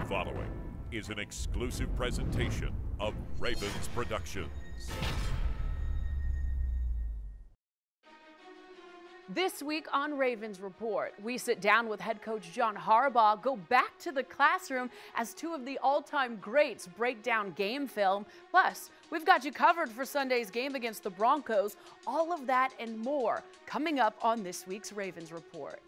following is an exclusive presentation of Ravens Productions. This week on Ravens Report, we sit down with head coach John Harbaugh, go back to the classroom as two of the all-time greats break down game film. Plus, we've got you covered for Sunday's game against the Broncos. All of that and more coming up on this week's Ravens Report.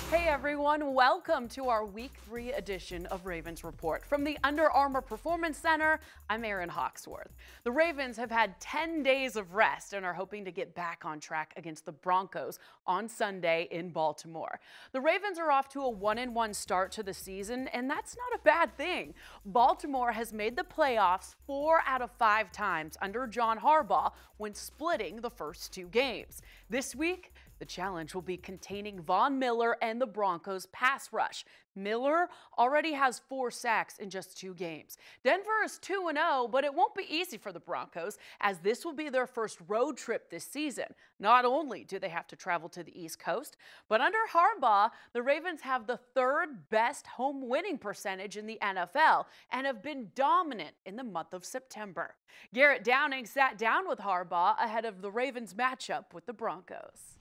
Hey everyone, welcome to our Week 3 edition of Ravens Report. From the Under Armour Performance Center, I'm Erin Hawksworth. The Ravens have had 10 days of rest and are hoping to get back on track against the Broncos on Sunday in Baltimore. The Ravens are off to a 1-1 start to the season, and that's not a bad thing. Baltimore has made the playoffs 4 out of 5 times under John Harbaugh when splitting the first 2 games. This week, the challenge will be containing Von Miller and the Broncos' pass rush. Miller already has 4 sacks in just 2 games. Denver is 2-0, but it won't be easy for the Broncos as this will be their first road trip this season. Not only do they have to travel to the East Coast, but under Harbaugh, the Ravens have the 3rd best home winning percentage in the NFL and have been dominant in the month of September. Garrett Downing sat down with Harbaugh ahead of the Ravens matchup with the Broncos.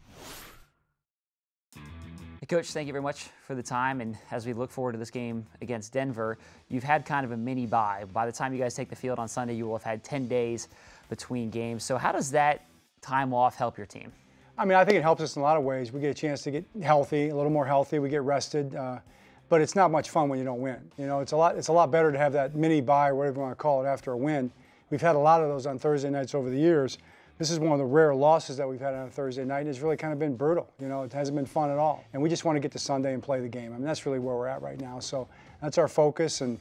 Hey, Coach, thank you very much for the time. And as we look forward to this game against Denver, you've had kind of a mini bye. By the time you guys take the field on Sunday, you will have had 10 days between games. So how does that time off help your team? I mean, I think it helps us in a lot of ways. We get a chance to get healthy, a little more healthy. We get rested. But it's not much fun when you don't win. You know, it's a lot better to have that mini bye, or whatever you want to call it, after a win. We've had a lot of those on Thursday nights over the years. This is one of the rare losses that we've had on a Thursday night, and it's really kind of been brutal. You know, it hasn't been fun at all. And we just want to get to Sunday and play the game. I mean, that's really where we're at right now. So that's our focus, and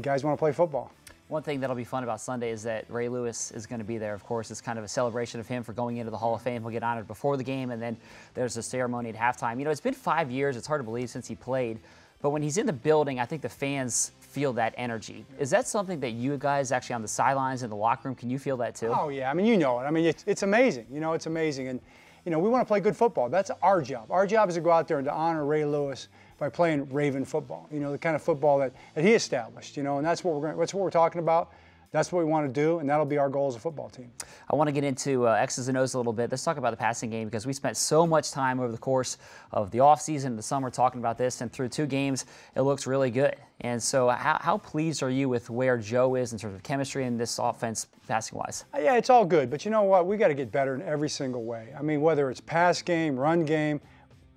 guys want to play football. One thing that'll be fun about Sunday is that Ray Lewis is going to be there. Of course, it's kind of a celebration of him for going into the Hall of Fame. He'll get honored before the game, and then there's a ceremony at halftime. You know, it's been 5 years. It's hard to believe since he played. But when he's in the building, I think the fans feel that energy. Is that something that you guys actually on the sidelines in the locker room, can you feel that too? Oh yeah, I mean, you know it. I mean, it's amazing. You know, it's amazing. And, you know, we want to play good football. That's our job. Our job is to go out there and to honor Ray Lewis by playing Raven football. You know, the kind of football that he established, you know, and that's what we're talking about. That's what we want to do, and that'll be our goal as a football team. I want to get into X's and O's a little bit. Let's talk about the passing game because we spent so much time over the course of the offseason and the summer talking about this, and through 2 games, it looks really good. And so how pleased are you with where Joe is in terms of chemistry in this offense passing-wise? Yeah, it's all good, but you know what? We got to get better in every single way. I mean, whether it's pass game, run game,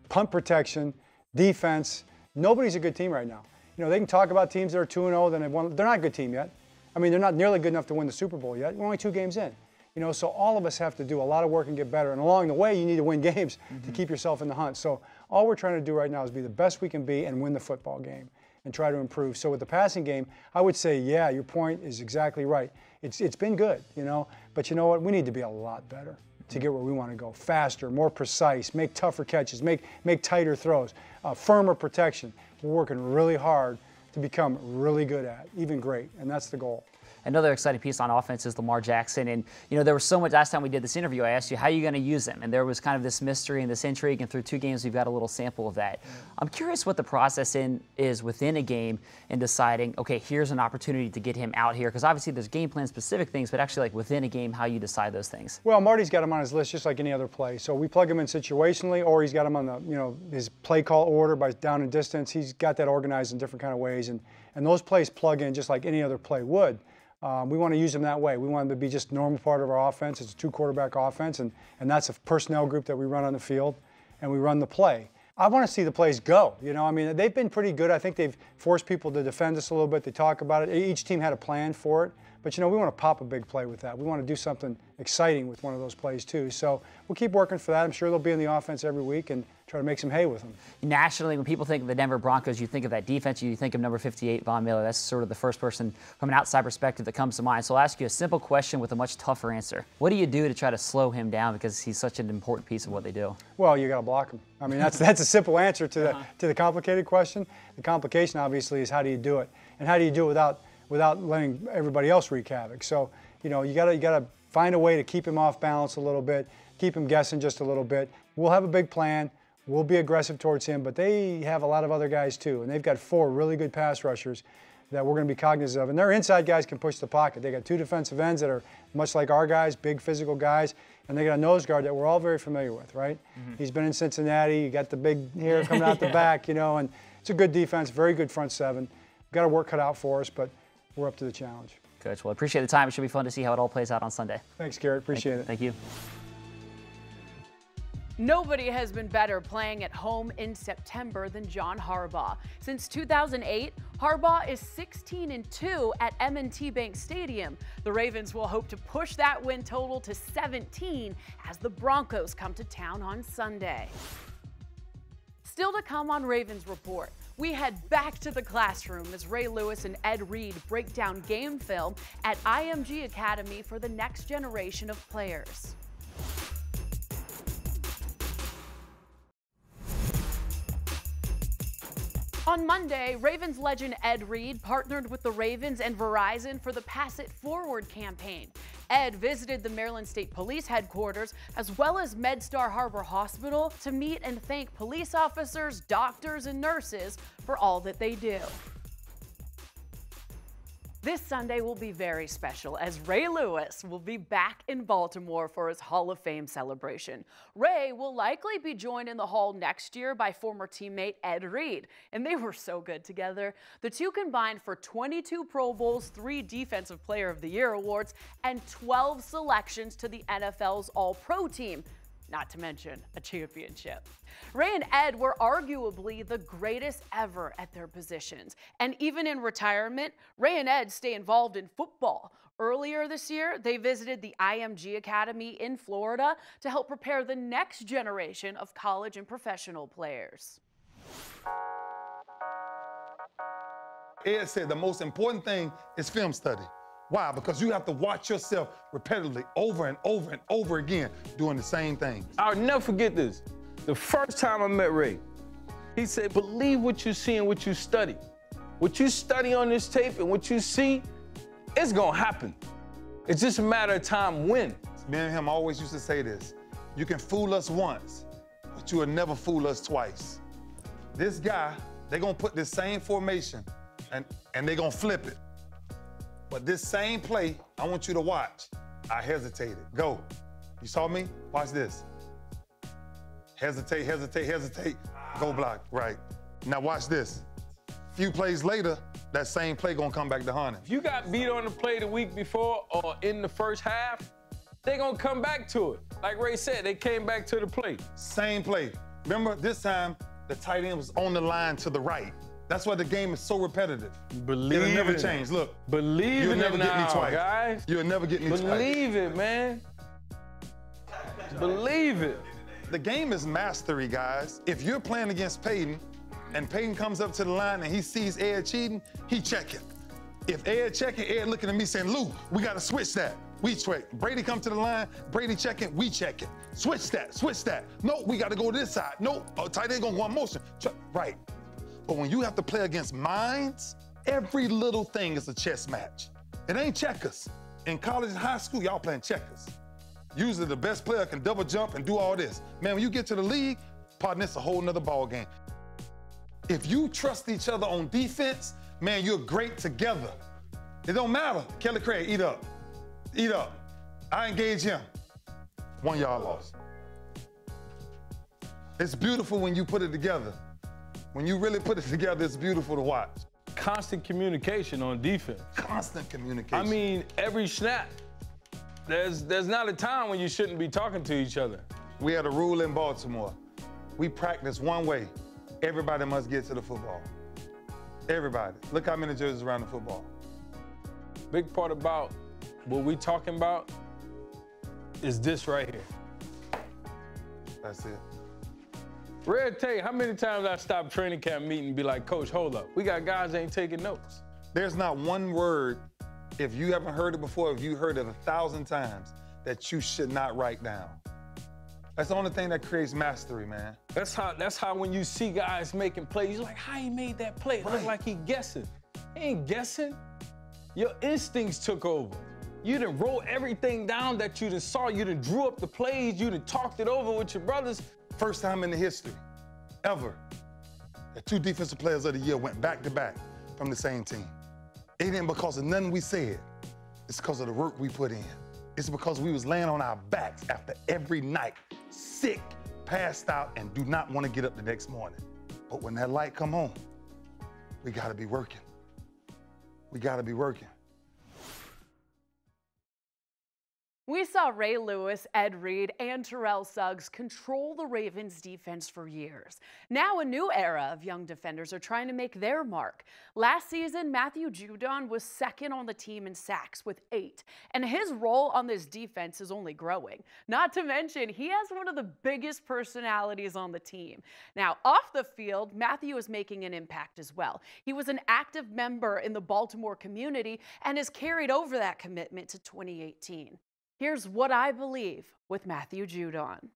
punt protection, defense, nobody's a good team right now. You know, they can talk about teams that are 2-0, then they're not a good team yet. I mean, they're not nearly good enough to win the Super Bowl yet. We're only 2 games in. You know, so all of us have to do a lot of work and get better. And along the way, you need to win games to keep yourself in the hunt. So all we're trying to do right now is be the best we can be and win the football game and try to improve. So with the passing game, I would say, yeah, your point is exactly right. It's been good, you know. But you know what? We need to be a lot better to get where we want to go. Faster, more precise, make tougher catches, make tighter throws, firmer protection. We're working really hard to become really good at, even great, and that's the goal. Another exciting piece on offense is Lamar Jackson, and you know there was so much last time we did this interview. I asked you how are you going to use him, and there was kind of this mystery and this intrigue, and through 2 games we've got a little sample of that. I'm curious what the process is within a game in deciding, okay, here's an opportunity to get him out here, because obviously there's game plan specific things, but actually like within a game how you decide those things. Well, Marty's got him on his list just like any other play, so we plug him in situationally, or he's got him on the, you know, his play call order by down and distance. He's got that organized in different kind of ways, and those plays plug in just like any other play would. We want to use them that way. We want them to be just a normal part of our offense. It's a 2-quarterback offense, and that's a personnel group that we run on the field, and we run the play. I want to see the plays go. You know, I mean, they've been pretty good. I think they've forced people to defend us a little bit. They talk about it. Each team had a plan for it. But, you know, we want to pop a big play with that. We want to do something exciting with one of those plays, too. So we'll keep working for that. I'm sure they'll be in the offense every week, and try to make some hay with them. Nationally, when people think of the Denver Broncos, you think of that defense, you think of number 58, Von Miller. That's sort of the first person from an outside perspective that comes to mind. So I'll ask you a simple question with a much tougher answer. What do you do to try to slow him down because he's such an important piece of what they do? Well, you got to block him. I mean, that's a simple answer to the complicated question. The complication, obviously, is how do you do it, and how do you do it without letting everybody else wreak havoc. So, you know, you got to find a way to keep him off balance a little bit, keep him guessing just a little bit. We'll have a big plan. We'll be aggressive towards him, but they have a lot of other guys too, and they've got 4 really good pass rushers that we're going to be cognizant of. And their inside guys can push the pocket. They got 2 defensive ends that are much like our guys, big physical guys, and they got a nose guard that we're all very familiar with, right? He's been in Cincinnati. You got the big hair coming out the back, you know, and it's a good defense, very good front 7. We've got our work cut out for us, but we're up to the challenge. Coach, well, I appreciate the time. It should be fun to see how it all plays out on Sunday. Thanks, Garrett. Appreciate it. Thank you. Nobody has been better playing at home in September than John Harbaugh. Since 2008, Harbaugh is 16-2 at M&T Bank Stadium. The Ravens will hope to push that win total to 17 as the Broncos come to town on Sunday. Still to come on Ravens Report, we head back to the classroom as Ray Lewis and Ed Reed break down game film at IMG Academy for the next generation of players. On Monday, Ravens legend Ed Reed partnered with the Ravens and Verizon for the Pass It Forward campaign. Ed visited the Maryland State Police headquarters as well as MedStar Harbor Hospital to meet and thank police officers, doctors, and nurses for all that they do. This Sunday will be very special as Ray Lewis will be back in Baltimore for his Hall of Fame celebration. Ray will likely be joined in the Hall next year by former teammate Ed Reed, and they were so good together. The two combined for 22 Pro Bowls, 3 Defensive Player of the Year awards, and 12 selections to the NFL's All-Pro team. Not to mention a championship. Ray and Ed were arguably the greatest ever at their positions. And even in retirement, Ray and Ed stay involved in football. Earlier this year, they visited the IMG Academy in Florida to help prepare the next generation of college and professional players. Ed said the most important thing is film study. Why? Because you have to watch yourself repetitively over and over and over again doing the same thing. I'll never forget this. The first time I met Ray, he said, believe what you see and what you study. What you study on this tape and what you see, it's gonna happen. It's just a matter of time when. Me and him always used to say this. You can fool us once, but you will never fool us twice. This guy, they're gonna put this same formation and they're gonna flip it. But this same play, I want you to watch. I hesitated. Go. You saw me? Watch this. Hesitate, hesitate, hesitate. Go block. Right. Now watch this. Few plays later, that same play gonna come back to haunt him. If you got beat on the play the week before or in the first half, they're gonna come back to it. Like Ray said, they came back to the play. Same play. Remember, this time, the tight end was on the line to the right. That's why the game is so repetitive. Believe It'll never it. change. Look, Believe you'll in never it get me now, twice. guys. You'll never get me twice. Believe it, man. Believe it. The game is mastery, guys. If you're playing against Peyton, and Peyton comes up to the line and he sees Ed cheating, he checking. If Ed checking, Ed looking at me saying, Lou, we gotta switch that. We check. Brady come to the line, Brady checking, we checking. Switch that, switch that. No, we gotta go this side. No, tight end gonna go on motion. Right. But when you have to play against minds, every little thing is a chess match. It ain't checkers. In college and high school, y'all playing checkers. Usually the best player can double jump and do all this. Man, when you get to the league, partner, it's a whole nother ball game. If you trust each other on defense, man, you're great together. It don't matter. Kelly Craig, eat up. Eat up. I engage him. 1 yard loss. It's beautiful when you put it together. When you really put it together, it's beautiful to watch. Constant communication on defense. Constant communication. I mean, every snap. There's not a time when you shouldn't be talking to each other. We had a rule in Baltimore. We practice one way. Everybody must get to the football. Everybody. Look how many jerseys around the football. Big part about what we talking about is this right here. That's it. Red Tate, how many times I stopped training camp meeting and be like, Coach, hold up. We got guys that ain't taking notes. There's not one word, if you haven't heard it before, if you heard it 1,000 times, that you should not write down. That's the only thing that creates mastery, man. That's how when you see guys making plays, you're like, how he made that play? It look like he guessing. He ain't guessing. Your instincts took over. You done wrote everything down that you done saw. You done drew up the plays. You done talked it over with your brothers. First time in the history, ever, that 2 defensive players of the year went back-to-back from the same team. It ain't because of nothing we said. It's because of the work we put in. It's because we was laying on our backs after every night, sick, passed out, and do not want to get up the next morning. But when that light come on, we gotta be working. We gotta be working. We saw Ray Lewis, Ed Reed, and Terrell Suggs control the Ravens defense for years. Now a new era of young defenders are trying to make their mark. Last season, Matthew Judon was second on the team in sacks with 8, and his role on this defense is only growing. Not to mention, he has one of the biggest personalities on the team. Now, off the field, Matthew is making an impact as well. He was an active member in the Baltimore community and has carried over that commitment to 2018. Here's what I believe with Matthew Judon.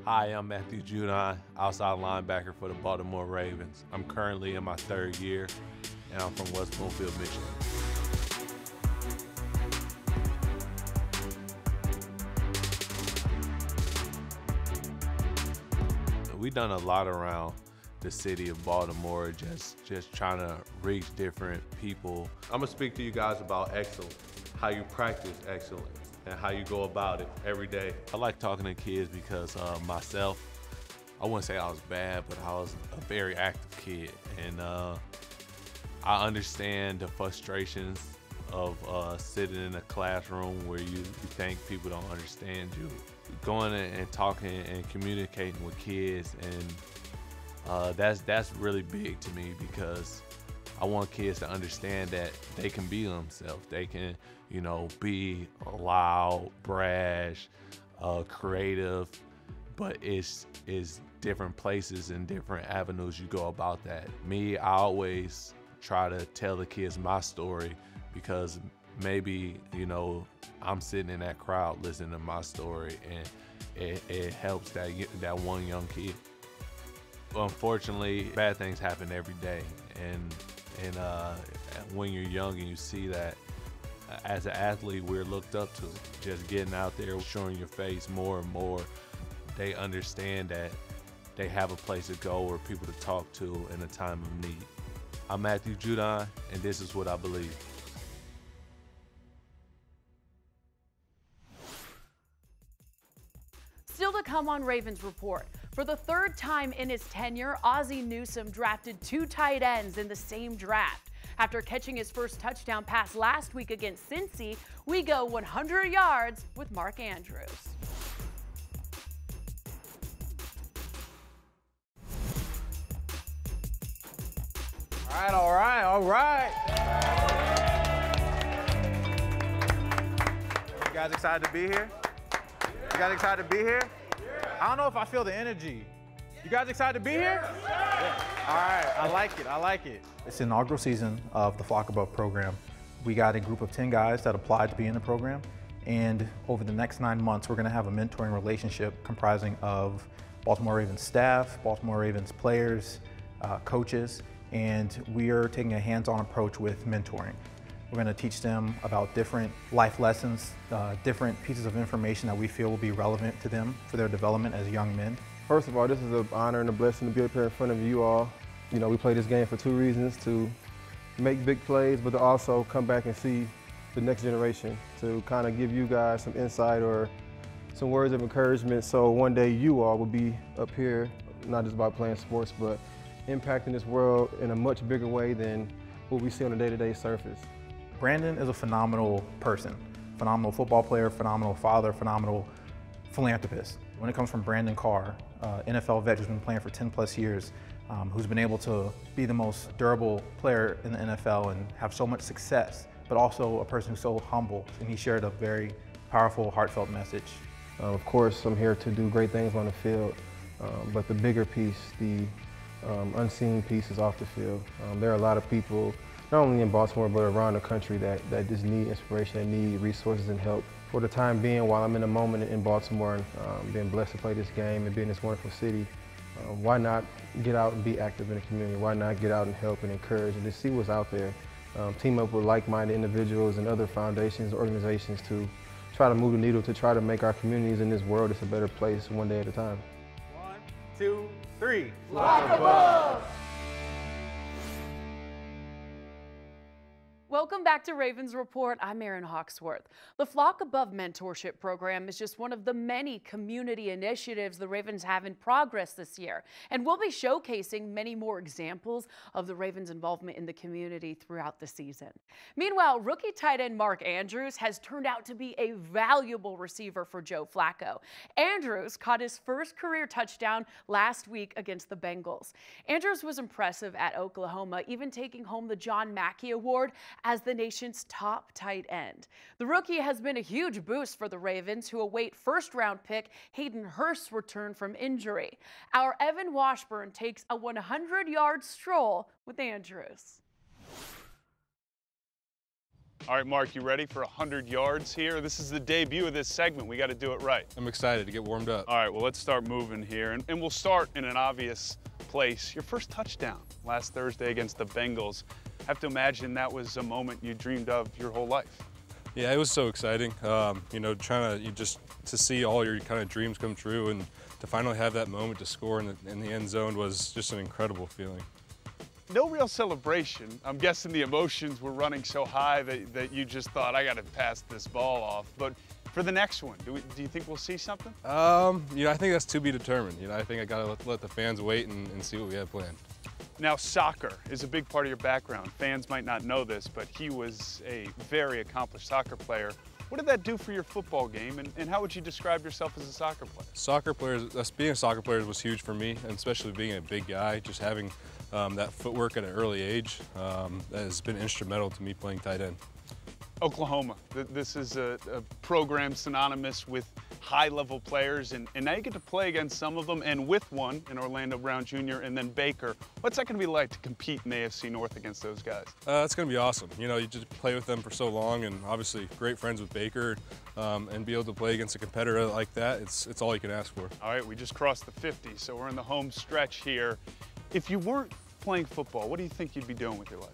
Hi, I'm Matthew Judon, outside linebacker for the Baltimore Ravens. I'm currently in my 3rd year, and I'm from West Bloomfield, Michigan. We've done a lot around the city of Baltimore, just trying to reach different people. I'm gonna speak to you guys about excellence, how you practice excellence, and how you go about it every day. I like talking to kids because myself, I wouldn't say I was bad, but I was a very active kid. And I understand the frustrations of sitting in a classroom where you think people don't understand you. Going and talking and communicating with kids, and that's really big to me because I want kids to understand that they can be themselves. They can, be loud, brash, creative, but it's different places and different avenues you go about that. Me, I always try to tell the kids my story because maybe, I'm sitting in that crowd listening to my story, and it helps that one young kid. Unfortunately, bad things happen every day, and when you're young and you see that, as an athlete, we're looked up to. Just getting out there, showing your face more and more, they understand that they have a place to go or people to talk to in a time of need. I'm Matthew Judon, and this is what I believe. Still to come on Ravens Report. For the 3rd time in his tenure, Ozzie Newsome drafted 2 tight ends in the same draft. After catching his first touchdown pass last week against Cincy, we go 100 yards with Mark Andrews. All right. You guys excited to be here? You guys excited to be here? I don't know if I feel the energy. You guys excited to be here? Yeah. All right, I like it. It's the inaugural season of the Flock Above program. We got a group of 10 guys that applied to be in the program, and over the next 9 months, we're gonna have a mentoring relationship comprising of Baltimore Ravens staff, Baltimore Ravens players, coaches, and we are taking a hands-on approach with mentoring. We're going to teach them about different life lessons, different pieces of information that we feel will be relevant to them for their development as young men. First of all, this is an honor and a blessing to be up here in front of you all. We play this game for 2 reasons: to make big plays, but to also come back and see the next generation, to kind of give you guys some insight or some words of encouragement, so one day you all will be up here, not just about playing sports, but impacting this world in a much bigger way than what we see on a day-to-day surface. Brandon is a phenomenal person, phenomenal football player, phenomenal father, phenomenal philanthropist. When it comes from Brandon Carr, NFL vet who's been playing for 10+ years, who's been able to be the most durable player in the NFL and have so much success, but also a person who's so humble, and he shared a very powerful, heartfelt message Of course, I'm here to do great things on the field, but the bigger piece, the unseen piece is off the field. There are a lot of people, not only in Baltimore, but around the country that just need inspiration, that need resources and help. For the time being, while I'm in a moment in Baltimore and being blessed to play this game and be in this wonderful city, why not get out and be active in the community? Why not get out and help and encourage and just see what's out there? Team up with like-minded individuals and other foundations, organizations to try to move the needle, to try to make our communities in this world just a better place one day at a time. 1, 2, 3. Flock above! Welcome back to Ravens Report. I'm Erin Hawksworth. The Flock Above Mentorship Program is just one of the many community initiatives the Ravens have in progress this year. And we'll be showcasing many more examples of the Ravens' involvement in the community throughout the season. Meanwhile, rookie tight end Mark Andrews has turned out to be a valuable receiver for Joe Flacco. Andrews caught his first career touchdown last week against the Bengals. Andrews was impressive at Oklahoma, even taking home the John Mackey Award as the nation's top tight end. The rookie has been a huge boost for the Ravens, who await first-round pick Hayden Hurst's return from injury. Our Evan Washburn takes a 100-yard stroll with Andrews. All right, Mark, you ready for 100 yards here? This is the debut of this segment. We got to do it right. I'm excited to get warmed up. All right, well, let's start moving here, and we'll start in an obvious place. Your first touchdown last Thursday against the Bengals. I have to imagine that was a moment you dreamed of your whole life. Yeah, it was so exciting. You know, to see all your kind of dreams come true and to finally have that moment to score in the end zone was just an incredible feeling. No real celebration. I'm guessing the emotions were running so high that you just thought, I got to pass this ball off. But for the next one, do you think we'll see something? You know, I think that's to be determined. You know, I think I got to let the fans wait and see what we have planned. Now, soccer is a big part of your background. Fans might not know this, but he was a very accomplished soccer player. What did that do for your football game, and how would you describe yourself as a soccer player? Being a soccer player was huge for me, and especially being a big guy, just having that footwork at an early age has been instrumental to me playing tight end. Oklahoma, this is a program synonymous with high-level players, and now you get to play against some of them, and with one in Orlando Brown Jr. and then Baker. What's that going to be like to compete in the AFC North against those guys? It's going to be awesome. You know, you just play with them for so long, and obviously great friends with Baker, and be able to play against a competitor like that, it's all you can ask for. All right, we just crossed the 50, so we're in the home stretch here. If you weren't playing football, what do you think you'd be doing with your life?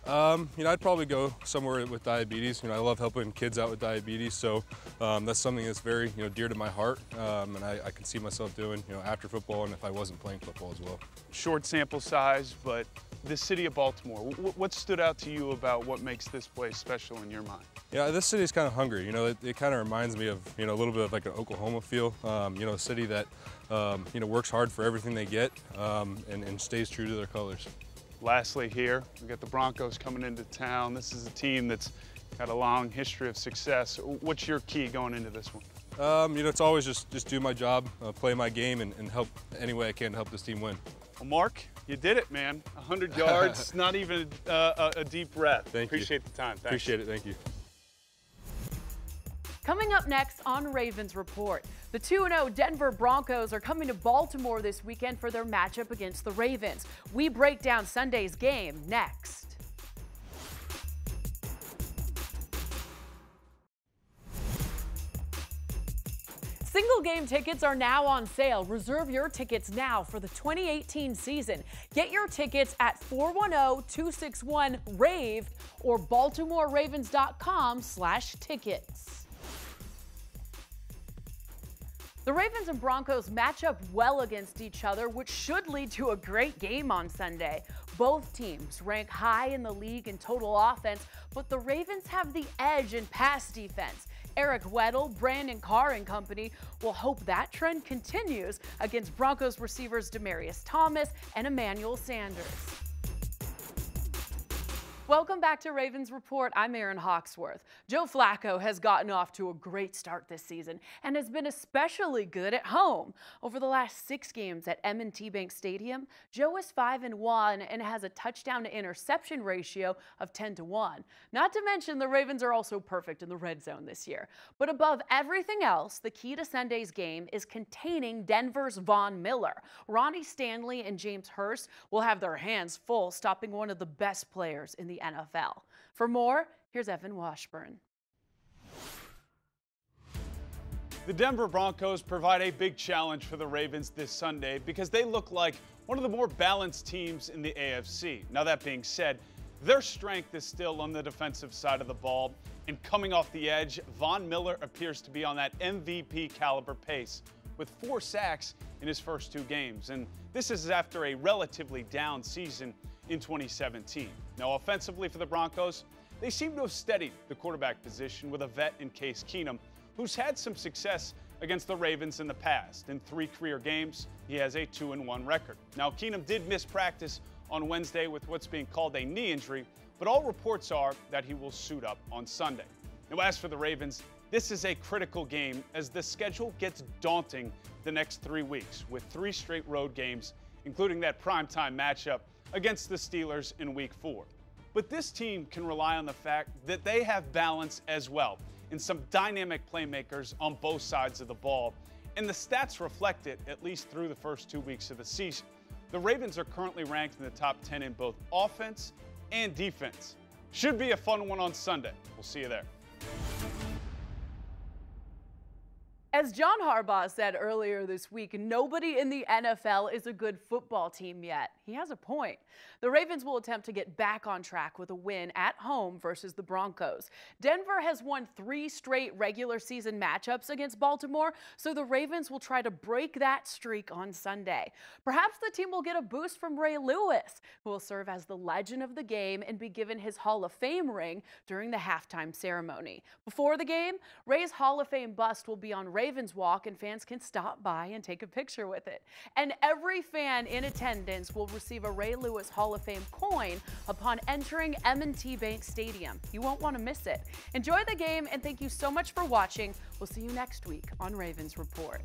You know, I'd probably go somewhere with diabetes. You know, I love helping kids out with diabetes, so that's something that's very, you know, dear to my heart, and I can see myself doing, you know, after football and if I wasn't playing football as well. Short sample size, but the city of Baltimore, what stood out to you about what makes this place special in your mind? Yeah, this city is kind of hungry. You know, it kind of reminds me of, you know, a little bit of like an Oklahoma feel. You know, a city that, you know, works hard for everything they get and stays true to their colors. Lastly here, we got the Broncos coming into town. This is a team that's got a long history of success. What's your key going into this one? You know, it's always just do my job, play my game, and help any way I can to help this team win. Well, Mark, you did it, man. 100 yards, not even a deep breath. Thank you. Appreciate the time. Thanks. Appreciate it. Thank you. Coming up next on Ravens Report, the 2-0 Denver Broncos are coming to Baltimore this weekend for their matchup against the Ravens. We break down Sunday's game next. Single game tickets are now on sale. Reserve your tickets now for the 2018 season. Get your tickets at 410-261-RAVE or BaltimoreRavens.com/tickets. The Ravens and Broncos match up well against each other, which should lead to a great game on Sunday. Both teams rank high in the league in total offense, but the Ravens have the edge in pass defense. Eric Weddle, Brandon Carr and company will hope that trend continues against Broncos receivers Demaryius Thomas and Emmanuel Sanders. Welcome back to Ravens Report. I'm Erin Hawksworth. Joe Flacco has gotten off to a great start this season and has been especially good at home. Over the last 6 games at M&T Bank Stadium, Joe is 5-1 and has a touchdown to interception ratio of 10-1. Not to mention the Ravens are also perfect in the red zone this year. But above everything else, the key to Sunday's game is containing Denver's Von Miller. Ronnie Stanley and James Hurst will have their hands full stopping one of the best players in the NFL. For more, here's Evan Washburn. The Denver Broncos provide a big challenge for the Ravens this Sunday because they look like one of the more balanced teams in the AFC. Now, that being said, their strength is still on the defensive side of the ball, and coming off the edge, Von Miller appears to be on that MVP caliber pace with 4 sacks in his first 2 games, and this is after a relatively down season in 2017. Now, offensively for the Broncos, they seem to have steadied the quarterback position with a vet in Case Keenum, who's had some success against the Ravens in the past. In 3 career games, he has a 2-1 record. Now, Keenum did miss practice on Wednesday with what's being called a knee injury, but all reports are that he will suit up on Sunday. Now, as for the Ravens, this is a critical game as the schedule gets daunting the next 3 weeks with 3 straight road games, including that primetime matchup against the Steelers in Week 4. But this team can rely on the fact that they have balance as well and some dynamic playmakers on both sides of the ball, and the stats reflect it at least through the first 2 weeks of the season. The Ravens are currently ranked in the top 10 in both offense and defense. Should be a fun one on Sunday. We'll see you there. As John Harbaugh said earlier this week, nobody in the NFL is a good football team yet. He has a point. The Ravens will attempt to get back on track with a win at home versus the Broncos. Denver has won 3 straight regular season matchups against Baltimore, so the Ravens will try to break that streak on Sunday. Perhaps the team will get a boost from Ray Lewis, who will serve as the legend of the game and be given his Hall of Fame ring during the halftime ceremony. Before the game, Ray's Hall of Fame bust will be on Ravens Walk, and fans can stop by and take a picture with it. And every fan in attendance will receive a Ray Lewis Hall of Fame coin upon entering M&T Bank Stadium. You won't want to miss it. Enjoy the game, and thank you so much for watching. We'll see you next week on Ravens Report.